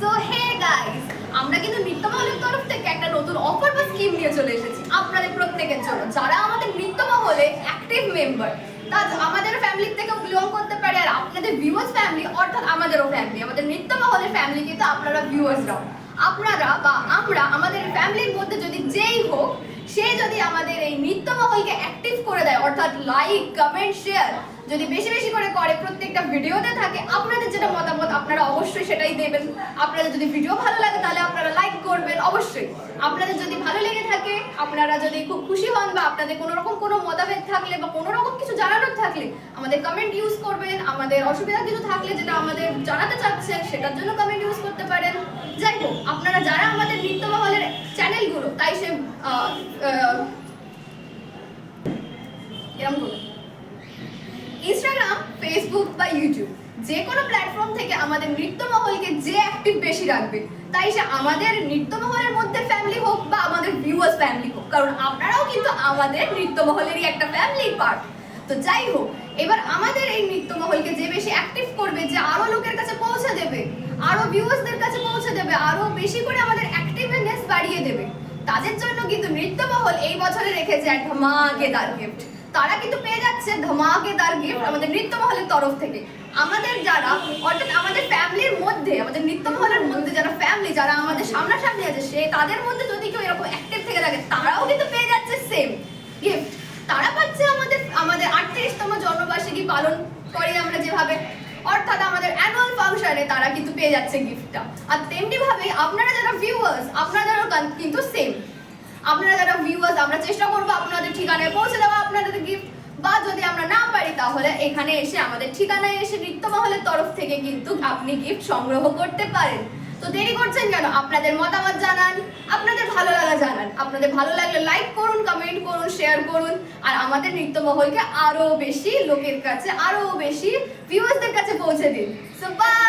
So hey guys, আমরা কিন্তু নৃত্যমহলের তরফ থেকে একটা নতুন অফার বা স্কিম নিয়ে চলে এসেছি আপনাদের প্রত্যেকের জন্য, যারা আমাদের নৃত্যমহলে অ্যাক্টিভ মেম্বার। তা আমাদের ফ্যামিলি থেকে বিলং করতে পারে, আর আপনাদের ভিউয়ার্স ফ্যামিলি অর্থাৎ আমাদেরও ফ্যামিলি, আমাদের নৃত্যমহলের ফ্যামিলি কিন্তু আপনারা ভিউয়ার্সরাও। আপনারা বা আমরা আমাদের ফ্যামিলির মধ্যে যদি যেই হোক, সে যদি আমাদের এই নৃত্যমহলকে অ্যাক্টিভ করে দেয়, অর্থাৎ লাইক কমেন্ট শেয়ার যদি বেশি বেশি করে প্রত্যেকটা ভিডিওতে থাকে, আপনাদের যেটা মতামত আপনারা অবশ্যই সেটাই দেবেন। আপনাদের যদি ভিডিও ভালো লাগে তাহলে আপনারা লাইক করবেন অবশ্যই। আপনাদের যদি ভালো লেগে থাকে, আপনারা যদি খুব খুশি হন বা আপনাদের কোনো রকম কোনো মতামত থাকলে বা কোনো রকম কিছু জানানোর থাকলে আমাদের কমেন্ট ইউজ করবেন। আমাদের অসুবিধা কিছু থাকলে যেটা আমাদের জানাতে চাচ্ছেন সেটার জন্য কমেন্ট ইউজ করতে পারেন। যাই হোক, আপনারা যারা আমাদের নৃত্যমহলের চ্যানেলগুলো, তাই সে এরকম করবেন ইনস্টাগ্রাম, ফেসবুক বা ইউটিউব, যে কোনো প্ল্যাটফর্ম থেকে আমাদের নৃত্যমহলকে যে অ্যাক্টিভ বেশি রাখবে, তাই সে আমাদের নৃত্যমহলের মধ্যে ফ্যামিলি হোক বা আমাদের ভিউয়ার্স ফ্যামিলি হোক, কারণ আপনারাও কিন্তু আমাদের নৃত্যমহলেরই একটা ফ্যামিলি পার্ট। তো যাই হোক, এবার আমাদের এই নৃত্যমহলকে যে বেশি অ্যাক্টিভ করবে, যে আরো লোকের কাছে পৌঁছে দেবে, আরো ভিউয়ার্সদের কাছে পৌঁছে দেবে, আরো বেশি করে আমাদের অ্যাক্টিভনেস বাড়িয়ে দেবে, তাদের জন্য কিন্তু নৃত্যমহল এই বছরে রেখেছে এক ধামাকেদার গিফট। তারা কিন্তু পেয়ে যাচ্ছে ধামাকেদার গিফট আমাদের নৃত্যমহলের তরফ থেকে। আমাদের যারা অর্থাৎ আমাদের ফ্যামিলির মধ্যে, আমাদের নৃত্যমহলের মধ্যে যারা ফ্যামিলি, যারা আমাদের সামনাসামনি আছে, সে তাদের মধ্যে যদি কেউ এরকম অ্যাক্টিভ থেকে থাকে, তারাও কিন্তু পেয়ে যাচ্ছে সেম গিফট। তারা পাচ্ছে আমাদের 38তম জন্মবার্ষিকী পালন করি আমরা যেভাবে, অর্থাৎ আমাদের অ্যানুয়াল ফাংশনে তারা কিন্তু পেয়ে যাচ্ছে গিফটটা। আর তেমনি ভাবে আপনারা যারা ভিউয়ার্স, আপনাদেরও কিন্তু সেম। আপনারা যারা ভিউয়ার্স, আমরা চেষ্টা করবো আপনাদের ঠিকানায় পৌঁছে দেওয়া আপনাদের গিফট, বা যদি আমরা না পারি তাহলে এখানে এসে আমাদের ঠিকানায় এসে নৃত্যমহলের তরফ থেকে কিন্তু আপনি গিফট সংগ্রহ করতে পারেন। তো দেরি করছেন কেন? আপনাদের মতামত জানান, আপনাদের ভালো লাগা জানান। আপনাদের ভালো লাগলে লাইক করুন, কমেন্ট করুন, শেয়ার করুন, আর আমাদের নৃত্যমহলকে আরো বেশি লোকের কাছে, আরো বেশি ভিউয়ার্সদের কাছে পৌঁছে দিন। So by.